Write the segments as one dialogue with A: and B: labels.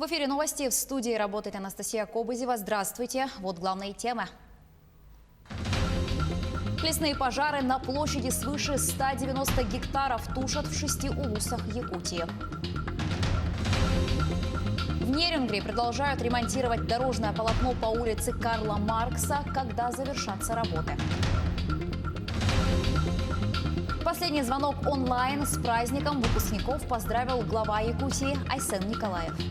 A: В эфире новости. В студии работает Анастасия Кобызева. Здравствуйте. Вот главные темы. Лесные пожары на площади свыше 190 гектаров тушат в 6 улусах Якутии. В Нерюнгри продолжают ремонтировать дорожное полотно по улице Карла Маркса, когда завершатся работы. Последний звонок онлайн с праздником выпускников поздравил глава Якутии Айсен Николаев. –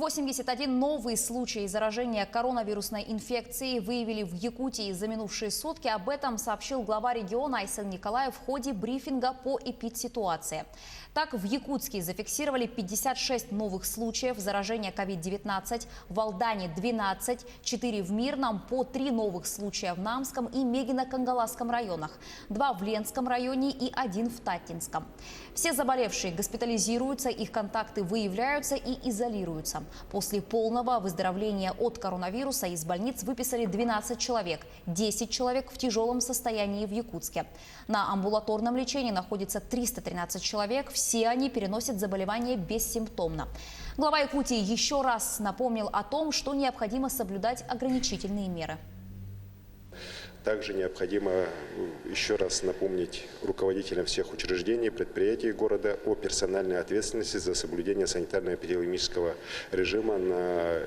A: 81 новый случай заражения коронавирусной инфекцией выявили в Якутии за минувшие сутки. Об этом сообщил глава региона Айсен Николаев в ходе брифинга по эпидситуации. Так, в Якутске зафиксировали 56 новых случаев заражения COVID-19, в Алдане – 12, 4 в Мирном, по 3 новых случая в Намском и Мегино-Кангаласском районах, 2 в Ленском районе и 1 в Татинском. Все заболевшие госпитализируются, их контакты выявляются и изолируются. После полного выздоровления от коронавируса из больниц выписали 12 человек, 10 человек в тяжелом состоянии в Якутске. На амбулаторном лечении находится 313 человек, все они переносят заболевание бессимптомно. Глава Якутии еще раз напомнил о том, что необходимо соблюдать ограничительные меры.
B: Также необходимо еще раз напомнить руководителям всех учреждений, предприятий города о персональной ответственности за соблюдение санитарно-эпидемиологического режима на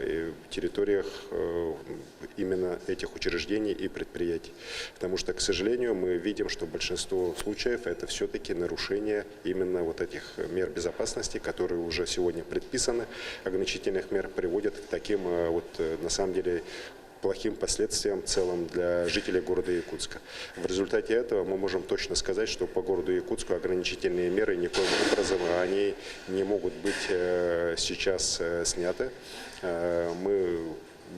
B: территориях именно этих учреждений и предприятий. Потому что, к сожалению, мы видим, что большинство случаев это все-таки нарушение именно вот этих мер безопасности, которые уже сегодня предписаны, ограничительных мер, приводят к таким на самом деле плохим последствиям в целом для жителей города Якутска. В результате этого мы можем точно сказать, что по городу Якутску ограничительные меры никоим образом они не могут быть сейчас сняты. Мы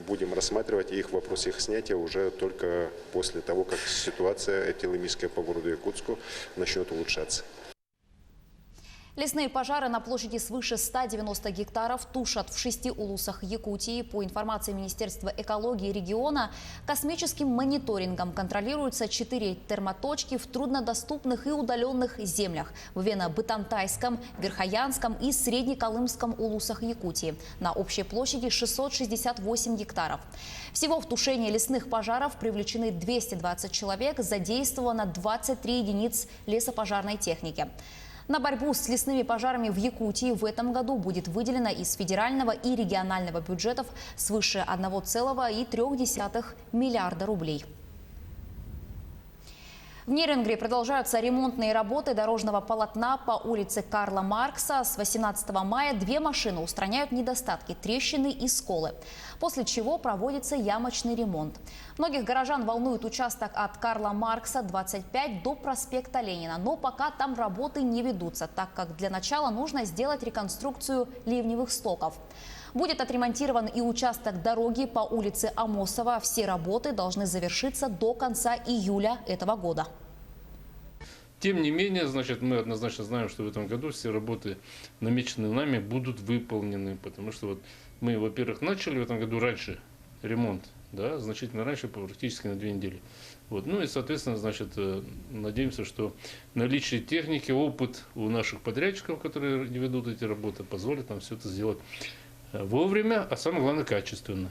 B: будем рассматривать их вопрос их снятия уже только после того, как ситуация эпидемическая по городу Якутску начнет улучшаться.
A: Лесные пожары на площади свыше 190 гектаров тушат в 6 улусах Якутии. По информации Министерства экологии региона, космическим мониторингом контролируются 4 термоточки в труднодоступных и удаленных землях в Вено-Бытантайском, Верхоянском и Среднеколымском улусах Якутии на общей площади 668 гектаров. Всего в тушении лесных пожаров привлечены 220 человек, задействовано 23 единиц лесопожарной техники. На борьбу с лесными пожарами в Якутии в этом году будет выделено из федерального и регионального бюджетов свыше 1,3 миллиарда рублей. В Нерюнгри продолжаются ремонтные работы дорожного полотна по улице Карла Маркса. С 18 мая 2 машины устраняют недостатки, трещины и сколы, после чего проводится ямочный ремонт. Многих горожан волнует участок от Карла Маркса 25 до проспекта Ленина, но пока там работы не ведутся, так как для начала нужно сделать реконструкцию ливневых стоков. Будет отремонтирован и участок дороги по улице Амосова. Все работы должны завершиться до конца июля этого года.
C: Тем не менее, мы однозначно знаем, что в этом году все работы, намеченные нами, будут выполнены. Потому что мы, во-первых, начали в этом году раньше ремонт, значительно раньше, практически на 2 недели. Ну и, соответственно, надеемся, что наличие техники, опыт у наших подрядчиков, которые ведут эти работы, позволит нам все это сделать вовремя, а самое главное, качественно.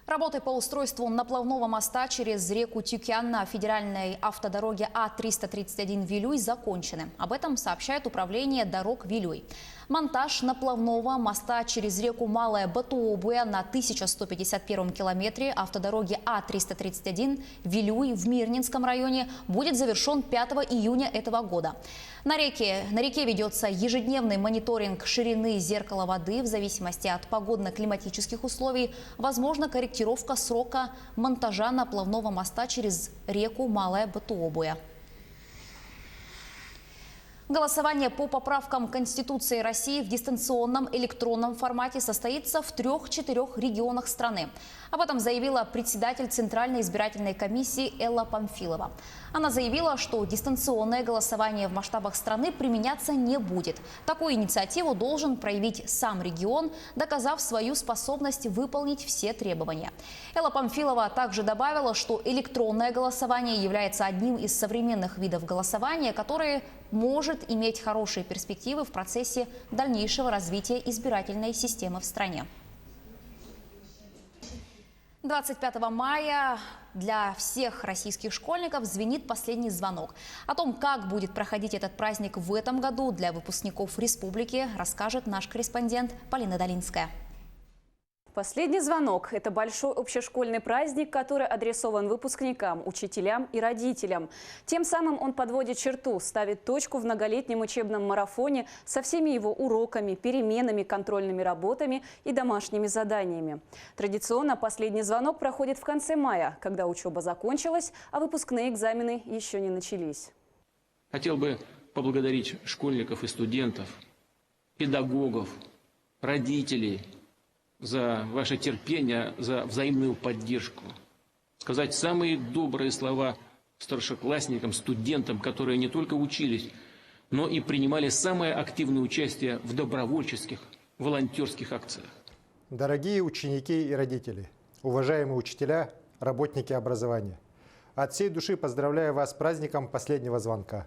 A: Работы по устройству наплавного моста через реку Тюкян на федеральной автодороге А-331 Вилюй закончены. Об этом сообщает управление дорог Вилюй. Монтаж наплавного моста через реку Малая Батуобуя на 1151 километре автодороги А-331 Вилюй в Мирнинском районе будет завершен 5 июня этого года. На реке ведется ежедневный мониторинг ширины зеркала воды. В зависимости от погодно-климатических условий возможно корректировка срока монтажа наплавного моста через реку Малая Батуобуя. Голосование по поправкам Конституции России в дистанционном электронном формате состоится в 3-4 регионах страны. Об этом заявила председатель Центральной избирательной комиссии Элла Памфилова. Она заявила, что дистанционное голосование в масштабах страны применяться не будет. Такую инициативу должен проявить сам регион, доказав свою способность выполнить все требования. Элла Памфилова также добавила, что электронное голосование является одним из современных видов голосования, который может иметь хорошие перспективы в процессе дальнейшего развития избирательной системы в стране. 25 мая для всех российских школьников звенит последний звонок. О том, как будет проходить этот праздник в этом году для выпускников республики, расскажет наш корреспондент Полина Долинская.
D: Последний звонок – это большой общешкольный праздник, который адресован выпускникам, учителям и родителям. Тем самым он подводит черту, ставит точку в многолетнем учебном марафоне со всеми его уроками, переменами, контрольными работами и домашними заданиями. Традиционно последний звонок проходит в конце мая, когда учеба закончилась, а выпускные экзамены еще не начались.
E: Хотел бы поблагодарить школьников и студентов, педагогов, родителей за ваше терпение, за взаимную поддержку. Сказать самые добрые слова старшеклассникам, студентам, которые не только учились, но и принимали самое активное участие в добровольческих, волонтерских акциях.
F: Дорогие ученики и родители, уважаемые учителя, работники образования, от всей души поздравляю вас с праздником последнего звонка.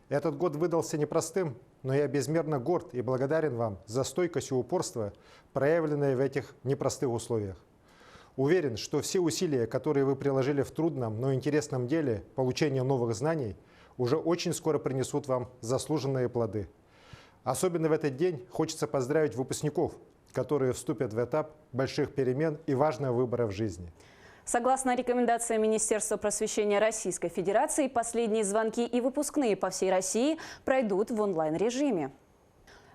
F: Этот год выдался непростым, но я безмерно горд и благодарен вам за стойкость и упорство, проявленное в этих непростых условиях. Уверен, что все усилия, которые вы приложили в трудном, но интересном деле получения новых знаний, уже очень скоро принесут вам заслуженные плоды. Особенно в этот день хочется поздравить выпускников, которые вступят в этап больших перемен и важного выбора в жизни.
D: Согласно рекомендациям Министерства просвещения Российской Федерации, последние звонки и выпускные по всей России пройдут в онлайн-режиме.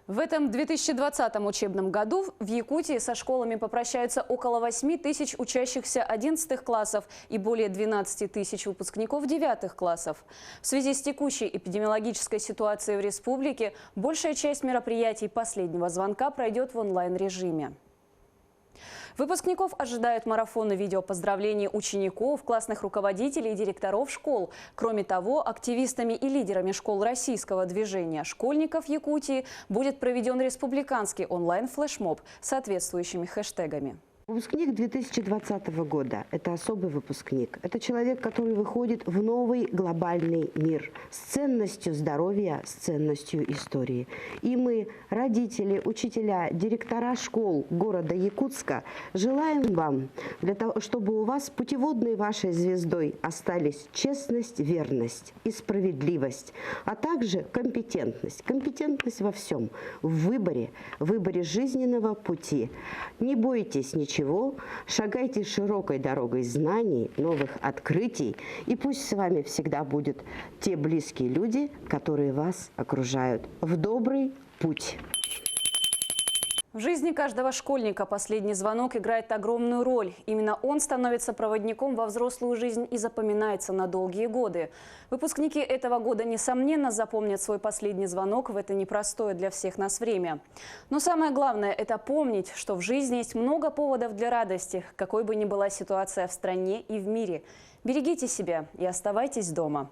D: В этом 2020 учебном году в Якутии со школами попрощаются около 8 тысяч учащихся 11 классов и более 12 тысяч выпускников 9 классов. В связи с текущей эпидемиологической ситуацией в республике большая часть мероприятий последнего звонка пройдет в онлайн-режиме. Выпускников ожидают марафоны видеопоздравлений учеников, классных руководителей и директоров школ. Кроме того, активистами и лидерами школ российского движения школьников Якутии будет проведен республиканский онлайн-флешмоб с соответствующими хэштегами.
G: Выпускник 2020 года – это особый выпускник. Это человек, который выходит в новый глобальный мир с ценностью здоровья, с ценностью истории. И мы, родители, учителя, директора школ города Якутска, желаем вам, для того, чтобы у вас путеводной вашей звездой остались честность, верность и справедливость, а также компетентность. Компетентность во всем, в выборе жизненного пути. Не бойтесь ничего. Шагайте широкой дорогой знаний, новых открытий, и пусть с вами всегда будут те близкие люди, которые вас окружают. В добрый путь!
D: В жизни каждого школьника последний звонок играет огромную роль. Именно он становится проводником во взрослую жизнь и запоминается на долгие годы. Выпускники этого года, несомненно, запомнят свой последний звонок в это непростое для всех нас время. Но самое главное – это помнить, что в жизни есть много поводов для радости, какой бы ни была ситуация в стране и в мире. Берегите себя и оставайтесь дома.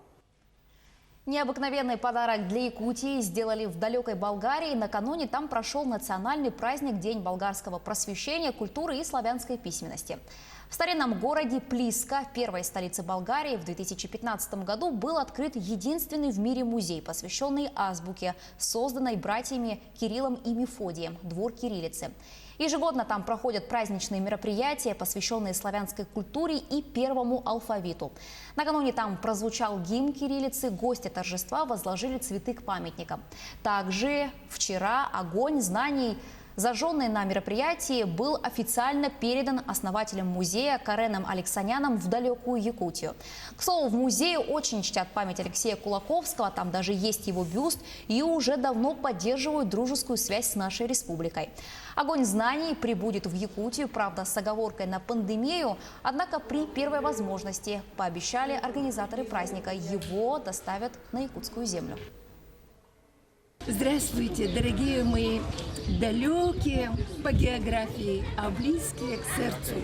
A: Необыкновенный подарок для Якутии сделали в далекой Болгарии. Накануне там прошел национальный праздник День болгарского просвещения, культуры и славянской письменности. В старинном городе Плиска, первой столице Болгарии, в 2015 году был открыт единственный в мире музей, посвященный азбуке, созданной братьями Кириллом и Мефодием, двор кириллицы. Ежегодно там проходят праздничные мероприятия, посвященные славянской культуре и первому алфавиту. Накануне там прозвучал гимн кириллицы, гости торжества возложили цветы к памятникам. Также вчера огонь знаний, зажженный на мероприятии, был официально передан основателем музея Кареном Алексаняном в далекую Якутию. К слову, в музее очень чтят память Алексея Кулаковского, там даже есть его бюст, и уже давно поддерживают дружескую связь с нашей республикой. Огонь знаний прибудет в Якутию, правда, с оговоркой на пандемию, однако при первой возможности, пообещали организаторы праздника, его доставят на якутскую землю.
H: Здравствуйте, дорогие мои далекие по географии, а близкие к сердцу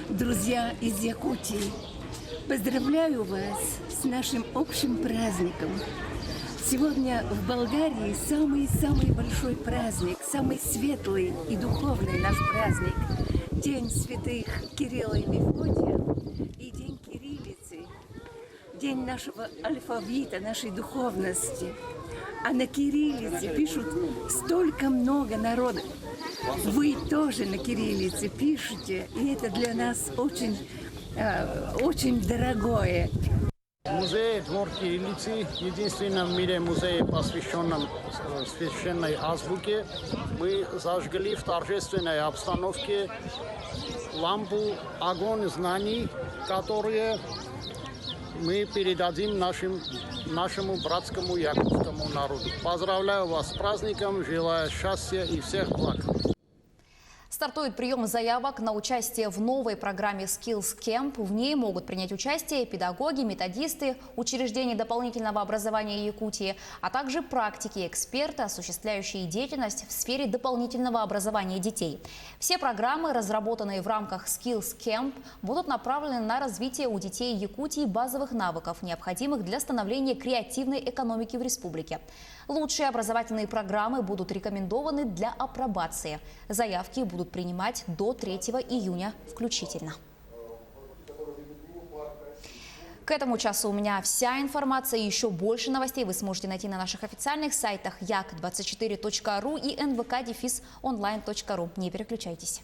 H: друзья из Якутии. Поздравляю вас с нашим общим праздником. Сегодня в Болгарии самый большой праздник, самый светлый и духовный наш праздник. День святых Кирилла и Мефодия и День кириллицы. День нашего алфавита, нашей духовности. А на кириллице пишут столько много народов. Вы тоже на кириллице пишете, и это для нас очень дорогое.
I: Музей «Двор кириллицы» – единственный в мире музей, посвященный священной азбуке. Мы зажгли в торжественной обстановке лампу «Огонь знаний», которые мы передадим нашему братскому якутскому народу. Поздравляю вас с праздником, желаю счастья и всех благ.
A: Стартует прием заявок на участие в новой программе Skills Camp. В ней могут принять участие педагоги, методисты, учреждения дополнительного образования Якутии, а также практики, эксперты, осуществляющие деятельность в сфере дополнительного образования детей. Все программы, разработанные в рамках Skills Camp, будут направлены на развитие у детей Якутии базовых навыков, необходимых для становления креативной экономики в республике. Лучшие образовательные программы будут рекомендованы для апробации. Заявки будут принимать до 3 июня включительно. К этому часу у меня вся информация. Еще больше новостей вы сможете найти на наших официальных сайтах yak24.ru и nvk-online.ru. Не переключайтесь.